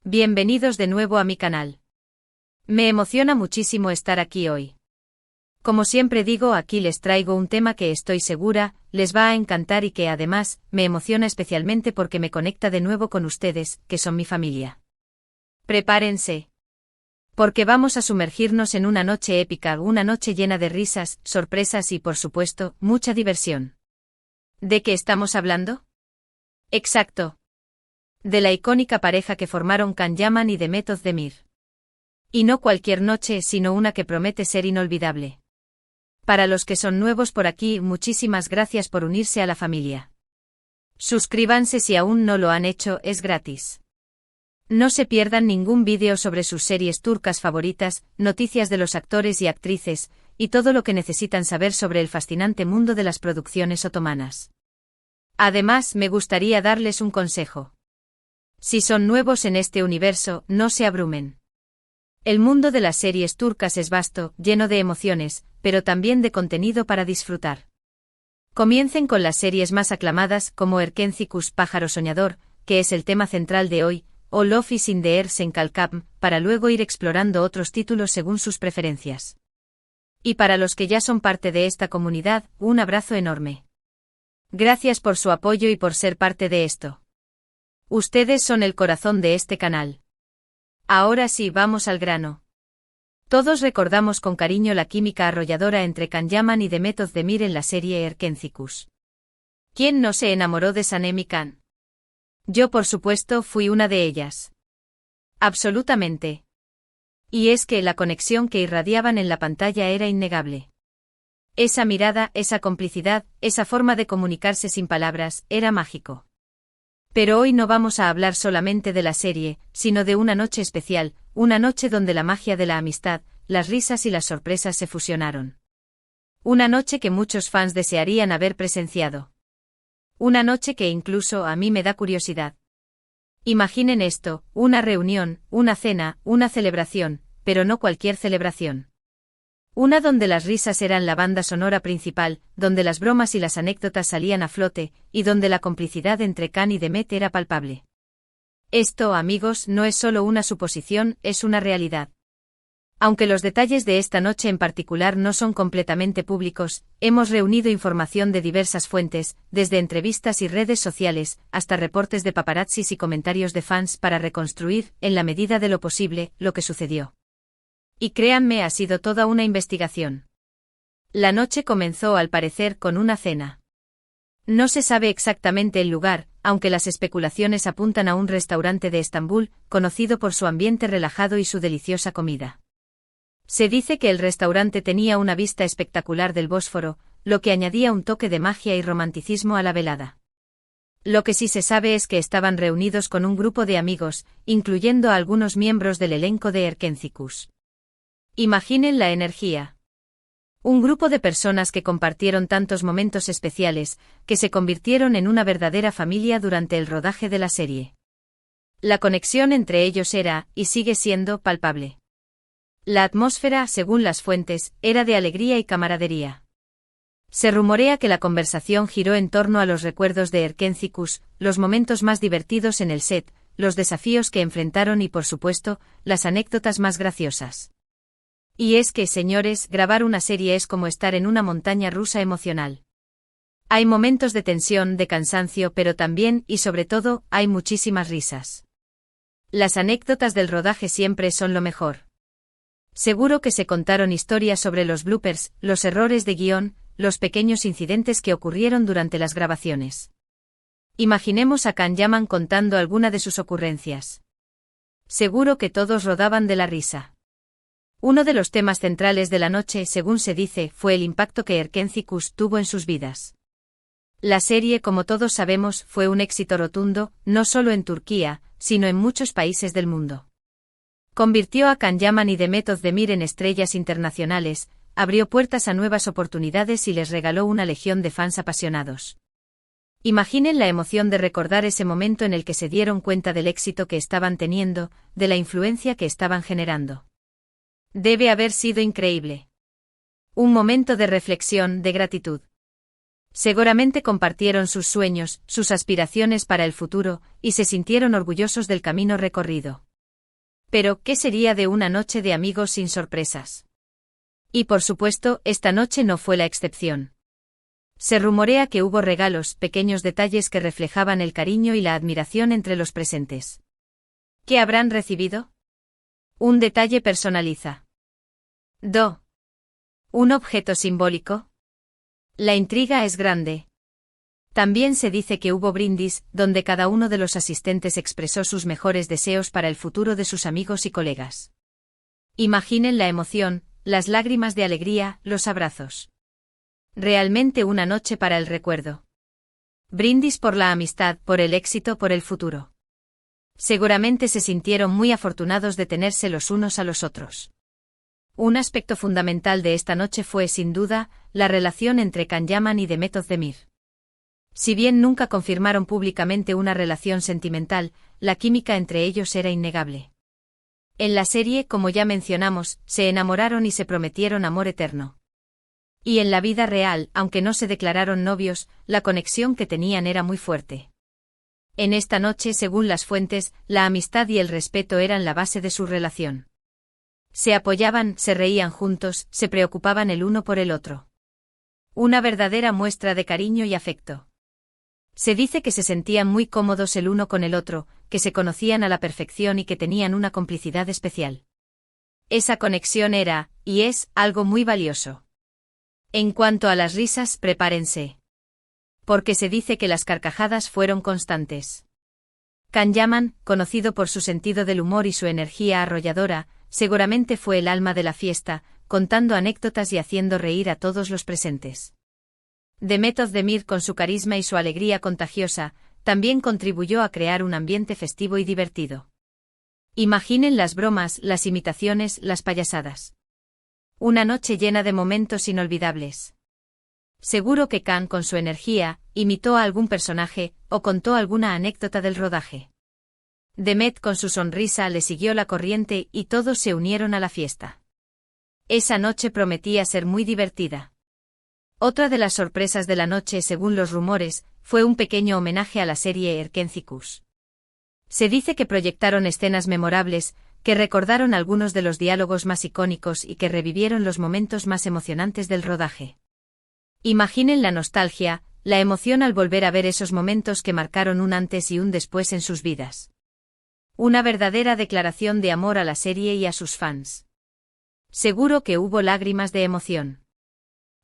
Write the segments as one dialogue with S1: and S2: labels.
S1: Bienvenidos de nuevo a mi canal. Me emociona muchísimo estar aquí hoy. Como siempre digo, aquí les traigo un tema que estoy segura les va a encantar y que además me emociona especialmente porque me conecta de nuevo con ustedes, que son mi familia. Prepárense. Porque vamos a sumergirnos en una noche épica, una noche llena de risas, sorpresas y, por supuesto, mucha diversión. ¿De qué estamos hablando? Exacto. De la icónica pareja que formaron Can Yaman y Demet Özdemir. Y no cualquier noche, sino una que promete ser inolvidable. Para los que son nuevos por aquí, muchísimas gracias por unirse a la familia. Suscríbanse si aún no lo han hecho, es gratis. No se pierdan ningún vídeo sobre sus series turcas favoritas, noticias de los actores y actrices, y todo lo que necesitan saber sobre el fascinante mundo de las producciones otomanas. Además, me gustaría darles un consejo. Si son nuevos en este universo, no se abrumen. El mundo de las series turcas es vasto, lleno de emociones, pero también de contenido para disfrutar. Comiencen con las series más aclamadas como Erkencikus Pájaro Soñador, que es el tema central de hoy, o Love is in the Air Senkalkam, para luego ir explorando otros títulos según sus preferencias. Y para los que ya son parte de esta comunidad, un abrazo enorme. Gracias por su apoyo y por ser parte de esto. Ustedes son el corazón de este canal. Ahora sí, vamos al grano. Todos recordamos con cariño la química arrolladora entre Can Yaman y Demet Özdemir en la serie Erkencikus. ¿Quién no se enamoró de Sanem y Can? Yo, por supuesto, fui una de ellas. Absolutamente. Y es que la conexión que irradiaban en la pantalla era innegable. Esa mirada, esa complicidad, esa forma de comunicarse sin palabras, era mágico. Pero hoy no vamos a hablar solamente de la serie, sino de una noche especial, una noche donde la magia de la amistad, las risas y las sorpresas se fusionaron. Una noche que muchos fans desearían haber presenciado. Una noche que incluso a mí me da curiosidad. Imaginen esto, una reunión, una cena, una celebración, pero no cualquier celebración. Una donde las risas eran la banda sonora principal, donde las bromas y las anécdotas salían a flote, y donde la complicidad entre Can y Demet era palpable. Esto, amigos, no es solo una suposición, es una realidad. Aunque los detalles de esta noche en particular no son completamente públicos, hemos reunido información de diversas fuentes, desde entrevistas y redes sociales, hasta reportes de paparazzis y comentarios de fans para reconstruir, en la medida de lo posible, lo que sucedió. Y créanme, ha sido toda una investigación. La noche comenzó al parecer con una cena. No se sabe exactamente el lugar, aunque las especulaciones apuntan a un restaurante de Estambul, conocido por su ambiente relajado y su deliciosa comida. Se dice que el restaurante tenía una vista espectacular del Bósforo, lo que añadía un toque de magia y romanticismo a la velada. Lo que sí se sabe es que estaban reunidos con un grupo de amigos, incluyendo a algunos miembros del elenco de Erkencikus. Imaginen la energía. Un grupo de personas que compartieron tantos momentos especiales, que se convirtieron en una verdadera familia durante el rodaje de la serie. La conexión entre ellos era, y sigue siendo, palpable. La atmósfera, según las fuentes, era de alegría y camaradería. Se rumorea que la conversación giró en torno a los recuerdos de Erkencikus, los momentos más divertidos en el set, los desafíos que enfrentaron y, por supuesto, las anécdotas más graciosas. Y es que, señores, grabar una serie es como estar en una montaña rusa emocional. Hay momentos de tensión, de cansancio, pero también, y sobre todo, hay muchísimas risas. Las anécdotas del rodaje siempre son lo mejor. Seguro que se contaron historias sobre los bloopers, los errores de guión, los pequeños incidentes que ocurrieron durante las grabaciones. Imaginemos a Can Yaman contando alguna de sus ocurrencias. Seguro que todos rodaban de la risa. Uno de los temas centrales de la noche, según se dice, fue el impacto que Erkencikus tuvo en sus vidas. La serie, como todos sabemos, fue un éxito rotundo, no solo en Turquía, sino en muchos países del mundo. Convirtió a Can Yaman y Demet Özdemir en estrellas internacionales, abrió puertas a nuevas oportunidades y les regaló una legión de fans apasionados. Imaginen la emoción de recordar ese momento en el que se dieron cuenta del éxito que estaban teniendo, de la influencia que estaban generando. Debe haber sido increíble. Un momento de reflexión, de gratitud. Seguramente compartieron sus sueños, sus aspiraciones para el futuro, y se sintieron orgullosos del camino recorrido. Pero, ¿qué sería de una noche de amigos sin sorpresas? Y por supuesto, esta noche no fue la excepción. Se rumorea que hubo regalos, pequeños detalles que reflejaban el cariño y la admiración entre los presentes. ¿Qué habrán recibido? Un detalle personaliza. ¿Un objeto simbólico? La intriga es grande. También se dice que hubo brindis, donde cada uno de los asistentes expresó sus mejores deseos para el futuro de sus amigos y colegas. Imaginen la emoción, las lágrimas de alegría, los abrazos. Realmente una noche para el recuerdo. Brindis por la amistad, por el éxito, por el futuro. Seguramente se sintieron muy afortunados de tenerse los unos a los otros. Un aspecto fundamental de esta noche fue, sin duda, la relación entre Can Yaman y Demet Özdemir. Si bien nunca confirmaron públicamente una relación sentimental, la química entre ellos era innegable. En la serie, como ya mencionamos, se enamoraron y se prometieron amor eterno. Y en la vida real, aunque no se declararon novios, la conexión que tenían era muy fuerte. En esta noche, según las fuentes, la amistad y el respeto eran la base de su relación. Se apoyaban, se reían juntos, se preocupaban el uno por el otro. Una verdadera muestra de cariño y afecto. Se dice que se sentían muy cómodos el uno con el otro, que se conocían a la perfección y que tenían una complicidad especial. Esa conexión era, y es, algo muy valioso. En cuanto a las risas, prepárense. Porque se dice que las carcajadas fueron constantes. Can Yaman, conocido por su sentido del humor y su energía arrolladora, seguramente fue el alma de la fiesta, contando anécdotas y haciendo reír a todos los presentes. Demet Özdemir, con su carisma y su alegría contagiosa, también contribuyó a crear un ambiente festivo y divertido. Imaginen las bromas, las imitaciones, las payasadas. Una noche llena de momentos inolvidables. Seguro que Can, con su energía, imitó a algún personaje, o contó alguna anécdota del rodaje. Demet, con su sonrisa, le siguió la corriente y todos se unieron a la fiesta. Esa noche prometía ser muy divertida. Otra de las sorpresas de la noche, según los rumores, fue un pequeño homenaje a la serie Erkencikus. Se dice que proyectaron escenas memorables, que recordaron algunos de los diálogos más icónicos y que revivieron los momentos más emocionantes del rodaje. Imaginen la nostalgia, la emoción al volver a ver esos momentos que marcaron un antes y un después en sus vidas. Una verdadera declaración de amor a la serie y a sus fans. Seguro que hubo lágrimas de emoción.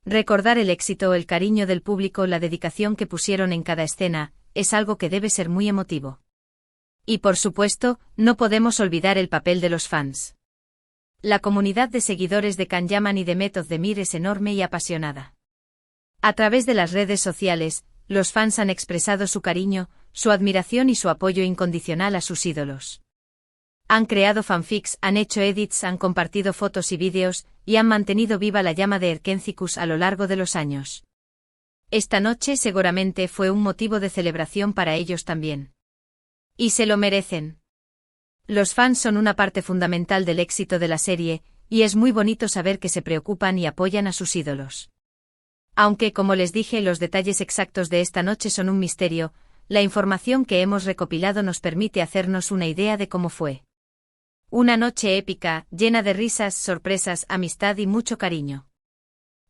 S1: Recordar el éxito, el cariño del público, la dedicación que pusieron en cada escena, es algo que debe ser muy emotivo. Y por supuesto, no podemos olvidar el papel de los fans. La comunidad de seguidores de Can Yaman y Demet Özdemir es enorme y apasionada. A través de las redes sociales, los fans han expresado su cariño, su admiración y su apoyo incondicional a sus ídolos. Han creado fanfics, han hecho edits, han compartido fotos y vídeos, y han mantenido viva la llama de Erkencikus a lo largo de los años. Esta noche seguramente fue un motivo de celebración para ellos también. Y se lo merecen. Los fans son una parte fundamental del éxito de la serie, y es muy bonito saber que se preocupan y apoyan a sus ídolos. Aunque, como les dije, los detalles exactos de esta noche son un misterio, la información que hemos recopilado nos permite hacernos una idea de cómo fue. Una noche épica, llena de risas, sorpresas, amistad y mucho cariño.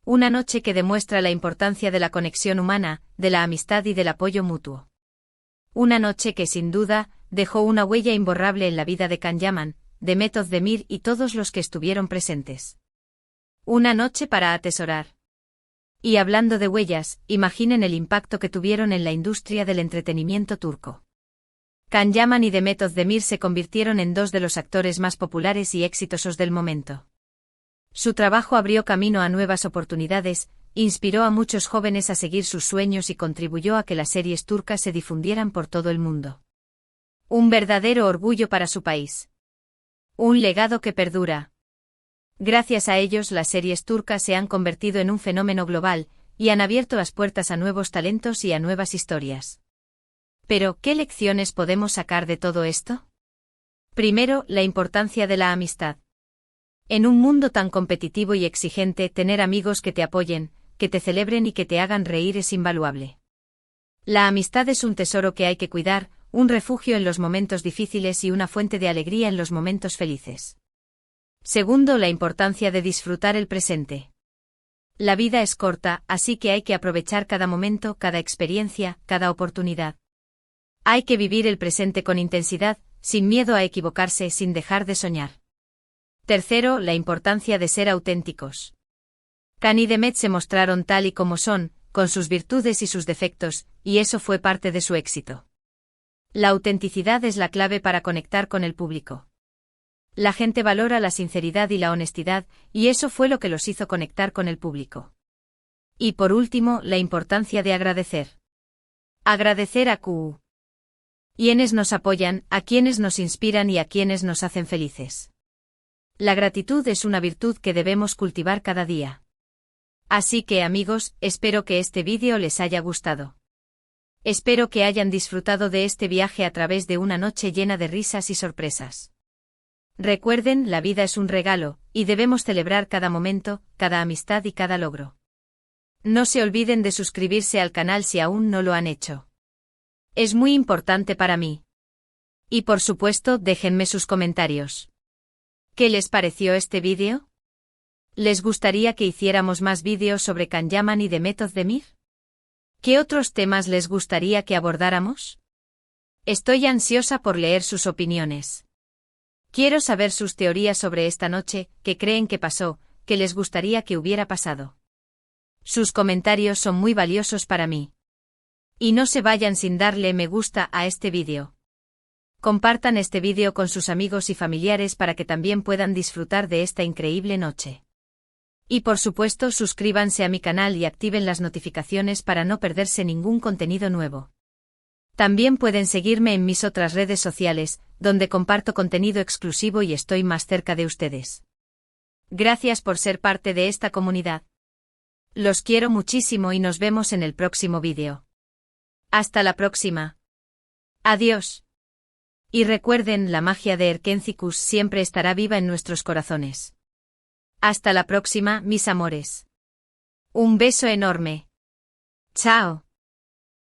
S1: Una noche que demuestra la importancia de la conexión humana, de la amistad y del apoyo mutuo. Una noche que, sin duda, dejó una huella imborrable en la vida de Can Yaman, Demet Özdemir y todos los que estuvieron presentes. Una noche para atesorar. Y hablando de huellas, imaginen el impacto que tuvieron en la industria del entretenimiento turco. Can Yaman y Demet Özdemir se convirtieron en dos de los actores más populares y exitosos del momento. Su trabajo abrió camino a nuevas oportunidades, inspiró a muchos jóvenes a seguir sus sueños y contribuyó a que las series turcas se difundieran por todo el mundo. Un verdadero orgullo para su país. Un legado que perdura. Gracias a ellos, las series turcas se han convertido en un fenómeno global, y han abierto las puertas a nuevos talentos y a nuevas historias. Pero, ¿qué lecciones podemos sacar de todo esto? Primero, la importancia de la amistad. En un mundo tan competitivo y exigente, tener amigos que te apoyen, que te celebren y que te hagan reír es invaluable. La amistad es un tesoro que hay que cuidar, un refugio en los momentos difíciles y una fuente de alegría en los momentos felices. Segundo, la importancia de disfrutar el presente. La vida es corta, así que hay que aprovechar cada momento, cada experiencia, cada oportunidad. Hay que vivir el presente con intensidad, sin miedo a equivocarse, sin dejar de soñar. Tercero, la importancia de ser auténticos. Khan y Demet se mostraron tal y como son, con sus virtudes y sus defectos, y eso fue parte de su éxito. La autenticidad es la clave para conectar con el público. La gente valora la sinceridad y la honestidad, y eso fue lo que los hizo conectar con el público. Y por último, la importancia de agradecer. Agradecer a quienes nos apoyan, a quienes nos inspiran y a quienes nos hacen felices. La gratitud es una virtud que debemos cultivar cada día. Así que amigos, espero que este vídeo les haya gustado. Espero que hayan disfrutado de este viaje a través de una noche llena de risas y sorpresas. Recuerden, la vida es un regalo, y debemos celebrar cada momento, cada amistad y cada logro. No se olviden de suscribirse al canal si aún no lo han hecho. Es muy importante para mí. Y por supuesto, déjenme sus comentarios. ¿Qué les pareció este vídeo? ¿Les gustaría que hiciéramos más vídeos sobre Khan Yaman y Demet Özdemir? ¿Qué otros temas les gustaría que abordáramos? Estoy ansiosa por leer sus opiniones. Quiero saber sus teorías sobre esta noche, qué creen que pasó, qué les gustaría que hubiera pasado. Sus comentarios son muy valiosos para mí. Y no se vayan sin darle me gusta a este vídeo. Compartan este vídeo con sus amigos y familiares para que también puedan disfrutar de esta increíble noche. Y por supuesto, suscríbanse a mi canal y activen las notificaciones para no perderse ningún contenido nuevo. También pueden seguirme en mis otras redes sociales, donde comparto contenido exclusivo y estoy más cerca de ustedes. Gracias por ser parte de esta comunidad. Los quiero muchísimo y nos vemos en el próximo vídeo. Hasta la próxima. Adiós. Y recuerden, la magia de Erkencicus siempre estará viva en nuestros corazones. Hasta la próxima, mis amores. Un beso enorme. Chao.